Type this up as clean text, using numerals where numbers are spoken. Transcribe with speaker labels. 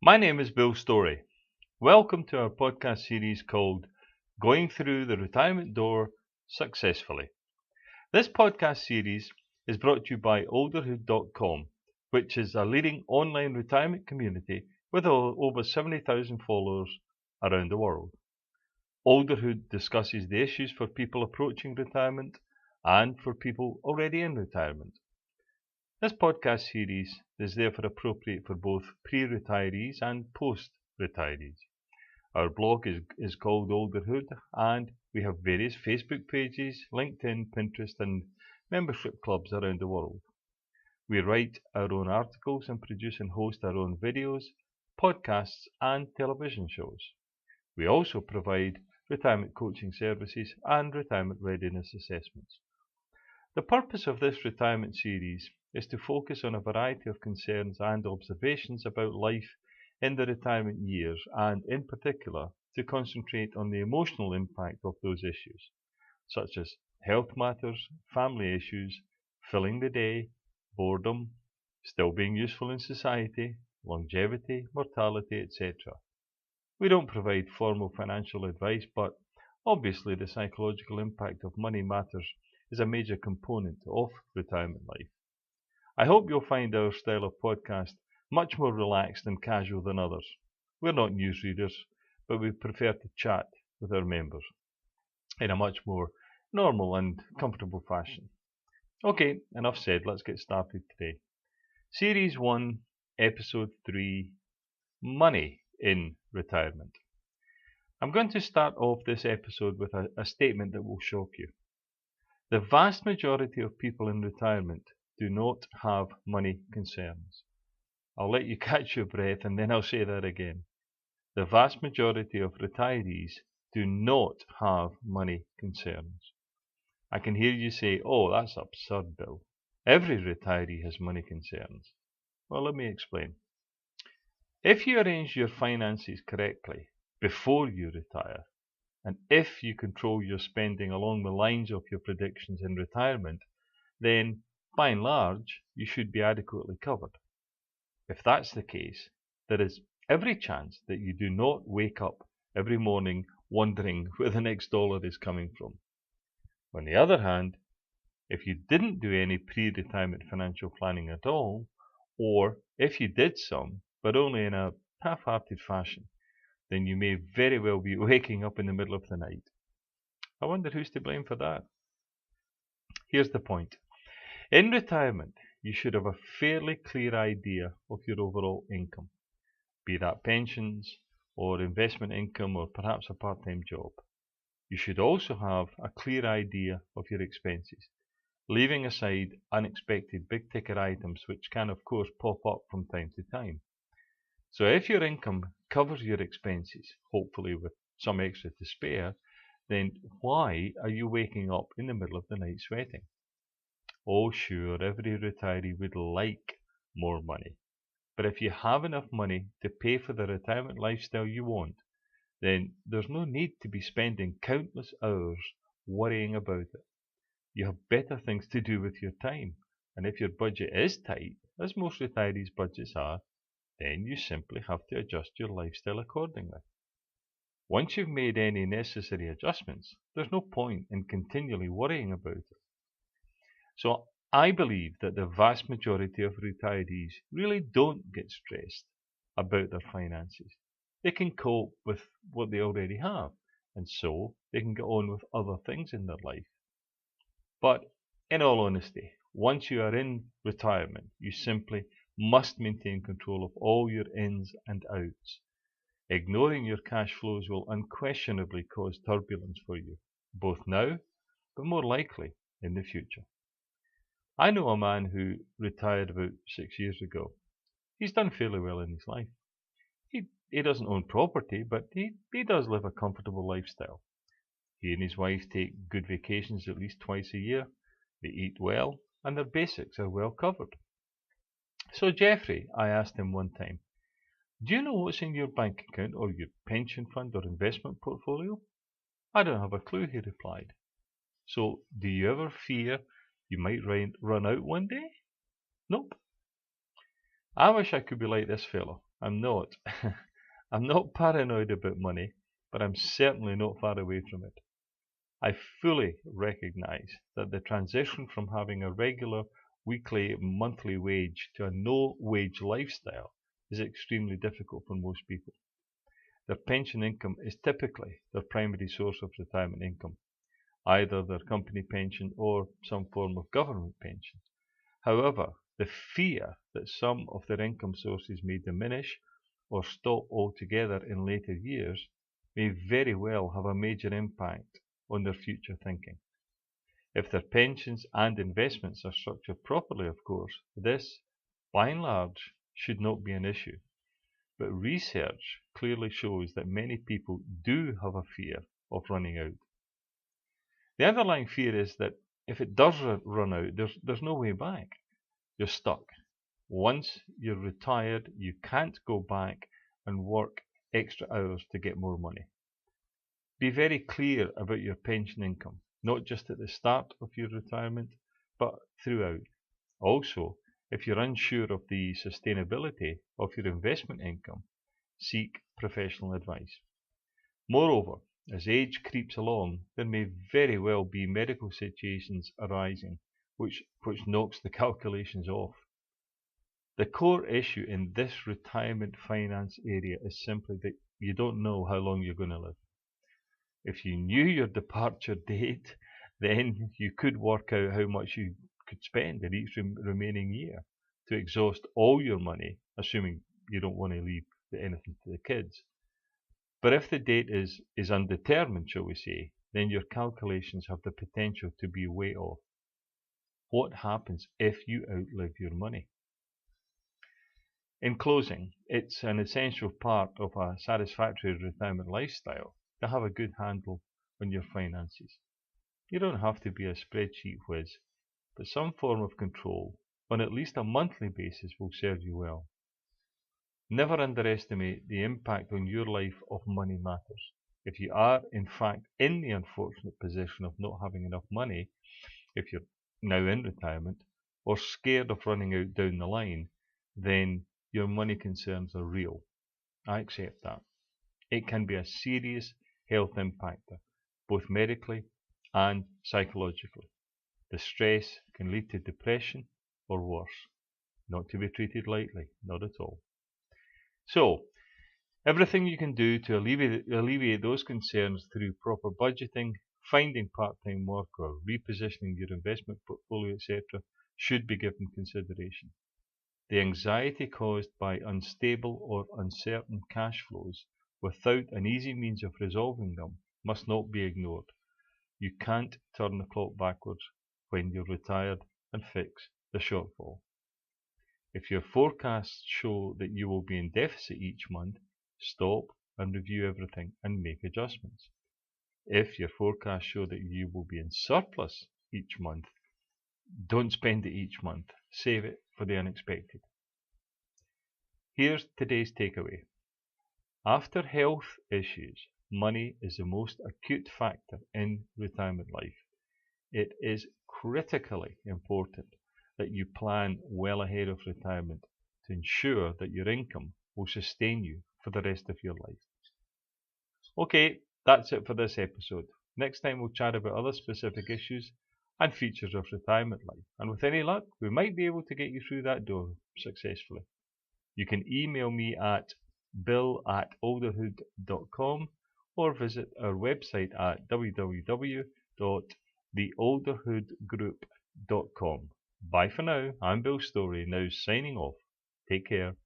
Speaker 1: My name is Bill Storie. Welcome to our podcast series called Going Through the Retirement Door Successfully. This podcast series is brought to you by Olderhood.com, which is a leading online retirement community with over 70,000 followers around the world. Olderhood discusses the issues for people approaching retirement and for people already in retirement. This podcast series is therefore appropriate for both pre-retirees and post-retirees. Our blog is called Olderhood, and we have various Facebook pages, LinkedIn, Pinterest, and membership clubs around the world. We write our own articles and produce and host our own videos, podcasts, and television shows. We also provide retirement coaching services and retirement readiness assessments. The purpose of this retirement series is to focus on a variety of concerns and observations about life in the retirement years, and in particular to concentrate on the emotional impact of those issues, such as health matters, family issues, filling the day, boredom, still being useful in society, longevity, mortality, etc. We don't provide formal financial advice, but obviously the psychological impact of money matters is a major component of retirement life. I hope you'll find our style of podcast much more relaxed and casual than others. We're not newsreaders, but we prefer to chat with our members in a much more normal and comfortable fashion. Okay, enough said, let's get started today. Series 1, Episode 3, Money in Retirement. I'm going to start off this episode with a statement that will shock you. The vast majority of people in retirement do not have money concerns. I'll let you catch your breath and then I'll say that again. The vast majority of retirees do not have money concerns. I can hear you say, "Oh, that's absurd, Bill. Every retiree has money concerns." Well, let me explain. If you arrange your finances correctly before you retire, and if you control your spending along the lines of your predictions in retirement, then by and large you should be adequately covered. If that's the case, there is every chance that you do not wake up every morning wondering where the next dollar is coming from. On the other hand, if you didn't do any pre-retirement financial planning at all, or if you did some, but only in a half-hearted fashion, then you may very well be waking up in the middle of the night. I wonder who's to blame for that. Here's the point. In retirement, you should have a fairly clear idea of your overall income, be that pensions or investment income or perhaps a part-time job. You should also have a clear idea of your expenses, leaving aside unexpected big-ticket items which can of course pop up from time to time. So if your income covers your expenses, hopefully with some extra to spare, then why are you waking up in the middle of the night sweating? Oh sure, every retiree would like more money. But if you have enough money to pay for the retirement lifestyle you want, then there's no need to be spending countless hours worrying about it. You have better things to do with your time. And if your budget is tight, as most retirees' budgets are, then you simply have to adjust your lifestyle accordingly. Once you've made any necessary adjustments, there's no point in continually worrying about it. So I believe that the vast majority of retirees really don't get stressed about their finances. They can cope with what they already have, and so they can get on with other things in their life. But in all honesty, once you are in retirement, you simply must maintain control of all your ins and outs. Ignoring your cash flows will unquestionably cause turbulence for you, both now, but more likely in the future. I know a man who retired about 6 years ago. He's done fairly well in his life. He doesn't own property, but he does live a comfortable lifestyle. He and his wife take good vacations at least twice a year. They eat well, and their basics are well covered. So Jeffrey, I asked him one time, "Do you know what's in your bank account or your pension fund or investment portfolio?" "I don't have a clue," he replied. "So do you ever fear you might run out one day?" "Nope." I wish I could be like this fellow. I'm not. I'm not paranoid about money, but I'm certainly not far away from it. I fully recognize that the transition from having a regular weekly, monthly wage to a no-wage lifestyle is extremely difficult for most people. Their pension income is typically their primary source of retirement income, either their company pension or some form of government pension. However, the fear that some of their income sources may diminish or stop altogether in later years may very well have a major impact on their future thinking. If their pensions and investments are structured properly, of course, this, by and large, should not be an issue. But research clearly shows that many people do have a fear of running out. The underlying fear is that if it does run out, there's no way back. You're stuck. Once you're retired, you can't go back and work extra hours to get more money. Be very clear about your pension income, not just at the start of your retirement, but throughout. Also, if you're unsure of the sustainability of your investment income, seek professional advice. Moreover, as age creeps along, there may very well be medical situations arising which knocks the calculations off. The core issue in this retirement finance area is simply that you don't know how long you're going to live. If you knew your departure date, then you could work out how much you could spend in each remaining year to exhaust all your money, assuming you don't want to leave anything to the kids. But if the date is undetermined, shall we say, then your calculations have the potential to be way off. What happens if you outlive your money? In closing, it's an essential part of a satisfactory retirement lifestyle to have a good handle on your finances. You don't have to be a spreadsheet whiz, but some form of control on at least a monthly basis will serve you well. Never underestimate the impact on your life of money matters. If you are, in fact, in the unfortunate position of not having enough money, if you're now in retirement, or scared of running out down the line, then your money concerns are real. I accept that. It can be a serious health impactor, both medically and psychologically. The stress can lead to depression or worse, not to be treated lightly, not at all. So, everything you can do to alleviate those concerns through proper budgeting, finding part-time work or repositioning your investment portfolio, etc., should be given consideration. The anxiety caused by unstable or uncertain cash flows without an easy means of resolving them must not be ignored. You can't turn the clock backwards when you're retired and fix the shortfall. If your forecasts show that you will be in deficit each month, stop and review everything and make adjustments. If your forecasts show that you will be in surplus each month, don't spend it each month. Save it for the unexpected. Here's today's takeaway. After health issues, money is the most acute factor in retirement life. It is critically important that you plan well ahead of retirement to ensure that your income will sustain you for the rest of your life. Okay, that's it for this episode. Next time we'll chat about other specific issues and features of retirement life. And with any luck, we might be able to get you through that door successfully. You can email me at bill@olderhood.com or visit our website at www.theolderhoodgroup.com. Bye for now. I'm Bill Storie, now signing off. Take care.